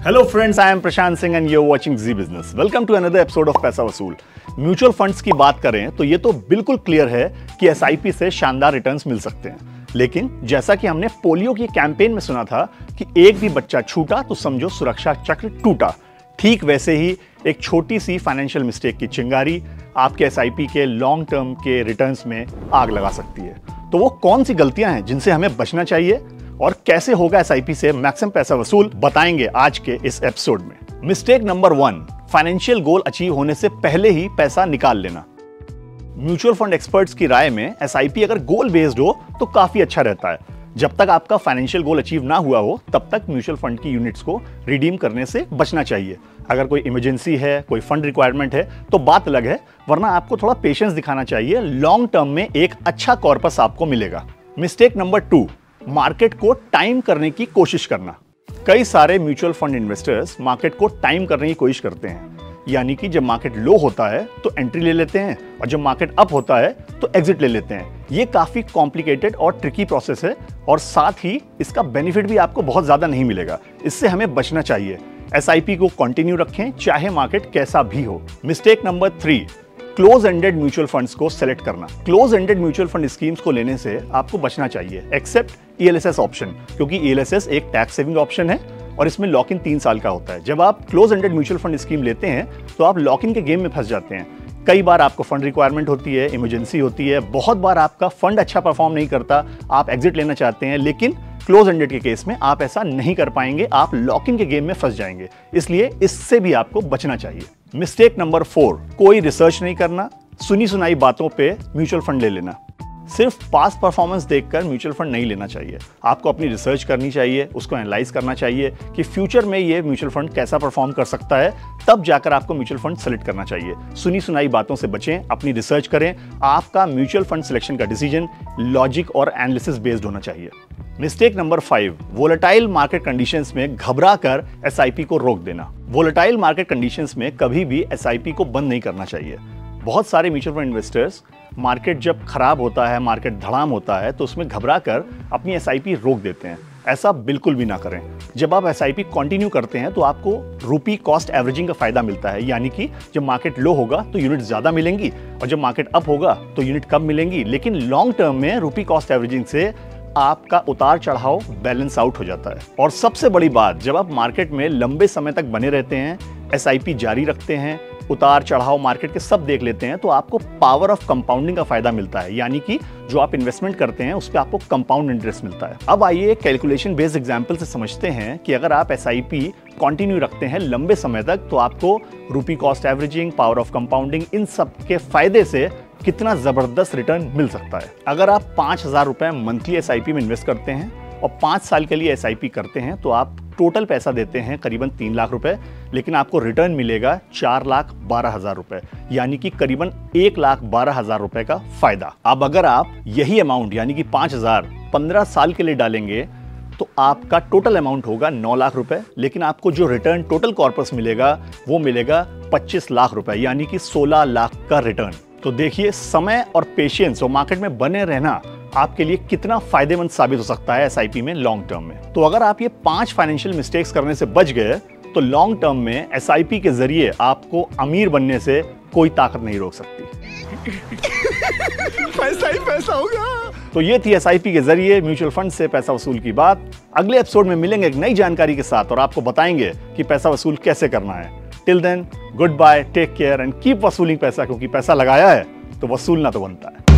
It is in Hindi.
Hello friends, I am Prashant Singh and you are watching Zee Business. Welcome to another episode of Paisa Vasool. Mutual funds की बात करें तो ये तो बिल्कुल क्लियर है कि एसआईपी से शानदार रिटर्न्स मिल सकते हैं, लेकिन जैसा कि हमने पोलियो की कैंपेन में सुना था कि एक भी बच्चा छूटा तो समझो सुरक्षा चक्र टूटा, ठीक वैसे ही एक छोटी सी फाइनेंशियल मिस्टेक की चिंगारी आपके एसआईपी के लॉन्ग टर्म के रिटर्न्स में आग लगा सकती है। तो वो कौन सी गलतियां हैं जिनसे हमें बचना चाहिए और कैसे होगा एसआईपी से मैक्सिमम पैसा वसूल, बताएंगे आज के इस एपिसोड में। Mistake number 1, financial goal achieve होने से पहले ही पैसा निकाल लेना। म्यूचुअल फंड एक्सपर्ट्स की राय में एसआईपी अगर गोल बेस्ड हो तो काफी अच्छा रहता है। जब तक आपका फाइनेंशियल गोल अचीव ना हुआ हो तब तक म्यूचुअल फंड की यूनिट्स को रिडीम करने से बचना चाहिए। अगर कोई इमरजेंसी है, कोई फंड रिक्वायरमेंट है तो बात अलग है, वरना आपको थोड़ा पेशेंस दिखाना चाहिए। लॉन्ग टर्म में एक अच्छा कॉर्पस आपको मिलेगा। मिस्टेक नंबर 2, मार्केट को टाइम करने की कोशिश करना। कई सारे म्यूचुअल फंड इन्वेस्टर्स मार्केट को टाइम करने की कोशिश करते हैं, यानी कि जब मार्केट लो होता है तो एंट्री ले लेते हैं और जब मार्केट अप होता है तो एग्जिट ले लेते हैं। ये काफी कॉम्प्लिकेटेड और ट्रिकी प्रोसेस है और साथ ही इसका बेनिफिट भी आपको बहुत ज्यादा नहीं मिलेगा। इससे हमें बचना चाहिए। एसआईपी को कंटिन्यू रखें चाहे मार्केट कैसा भी हो। Mistake number 3, close ended mutual funds को सेलेक्ट करना। Close ended mutual fund schemes को लेने से आपको बचना चाहिए, एक्सेप्ट ईएलएसएस ऑप्शन, क्योंकि ईएलएसएस एक टैक्स सेविंग ऑप्शन है और इसमें लॉक इन 3 साल का होता है। जब आप close ended mutual fund scheme लेते हैं तो आप लॉक इन के गेम में फंस जाते हैं। कई बार आपको फंड रिक्वायरमेंट होती है, इमरजेंसी होती है, बहुत बार आपका फंड अच्छा परफॉर्म नहीं करता, आप एग्जिट लेना चाहते हैं, लेकिन क्लोज एंडेड के केस में आप ऐसा नहीं कर पाएंगे, आप लॉक इन के गेम में फंस जाएंगे। इसलिए इससे भी आपको बचना चाहिए। मिस्टेक नंबर 4, कोई रिसर्च नहीं करना, सुनी सुनाई बातों पे म्यूचुअल फंड ले लेना। सिर्फ पास्ट परफॉर्मेंस देखकर म्यूचुअल फंड नहीं लेना चाहिए। आपको अपनी रिसर्च करनी चाहिए, उसको एनालाइज करना चाहिए कि फ्यूचर में ये म्यूचुअल फंड कैसा परफॉर्म कर सकता है, तब जाकर आपको म्यूचुअल फंड सेलेक्ट करना चाहिए। सुनी सुनाई बातों से बचें, अपनी रिसर्च करें। आपका म्यूचुअल फंड सिलेक्शन का डिसीजन लॉजिक और एनालिसिस बेस्ड होना चाहिए। Mistake number 5, volatile market conditions में घबरा कर एसआईपी को रोक देना। वोलेटाइल मार्केट कंडीशंस में कभी भी एसआईपी को बंद नहीं करना चाहिए। बहुत सारे म्यूचुअल फंड इन्वेस्टर्स मार्केट जब खराब होता है, मार्केट धड़ाम होता है तो उसमें घबरा कर अपनी एसआईपी रोक देते हैं। ऐसा बिल्कुल भी ना करें। जब आप एसआईपी कंटिन्यू करते हैं तो आपको रूपी कॉस्ट एवरेजिंग का फायदा मिलता है, यानी कि जब मार्केट लो होगा तो यूनिट ज्यादा मिलेंगी और जब मार्केट अप होगा तो यूनिट कम मिलेंगी। लेकिन लॉन्ग टर्म में रूपी कॉस्ट एवरेजिंग से आपका उतार चढ़ाव बैलेंस आउट हो जाता है। और सबसे बड़ी बात, जब आप मार्केट में लंबे समय तक बने रहते हैं, एसआईपी जारी रखते हैं, उतार चढ़ाव मार्केट के सब देख लेते हैं, तो आपको पावर ऑफ कंपाउंडिंग का फायदा मिलता है, यानी कि जो आप इन्वेस्टमेंट करते हैं उस पर आपको कंपाउंड इंटरेस्ट मिलता है। अब आइए एक कैलकुलेशन बेस्ड एग्जांपल से समझते हैं कि अगर आप एसआईपी कंटिन्यू रखते हैं लंबे समय तक तो आपको rupee cost averaging, power of compounding, इन सब के फायदे से कितना जबरदस्त रिटर्न मिल सकता है। अगर आप 5,000 रुपए मंथली एसआईपी में इन्वेस्ट करते हैं और 5 साल के लिए एसआईपी करते हैं तो आप टोटल पैसा देते हैं करीबन 3 लाख रुपए, लेकिन आपको रिटर्न मिलेगा 4,12,000 रुपए, यानी कि करीबन 1,12,000 रुपए का फायदा। अब अगर आप यही अमाउंट यानी कि 5,000 15 साल के लिए डालेंगे तो आपका टोटल अमाउंट होगा 9 लाख रुपए, लेकिन आपको जो रिटर्न टोटल कॉर्पस मिलेगा वो मिलेगा 25 लाख रुपए, यानी कि 16 लाख का रिटर्न। तो देखिए, समय और पेशेंस और मार्केट में बने रहना आपके लिए कितना फायदेमंद साबित हो सकता है एसआईपी में लॉन्ग टर्म में। तो अगर आप ये 5 फाइनेंशियल मिस्टेक्स करने से बच गए तो लॉन्ग टर्म में एसआईपी के जरिए आपको अमीर बनने से कोई ताकत नहीं रोक सकती। पैसा ही पैसा होगा। तो ये थी एसआईपी के जरिए म्यूचुअल फंड से पैसा वसूल की बात। अगले एपिसोड में मिलेंगे एक नई जानकारी के साथ और आपको बताएंगे कि पैसा वसूल कैसे करना है। Till then, good bye, take care and keep वसूलिंग पैसा, क्योंकि पैसा लगाया है तो वसूलना तो बनता है।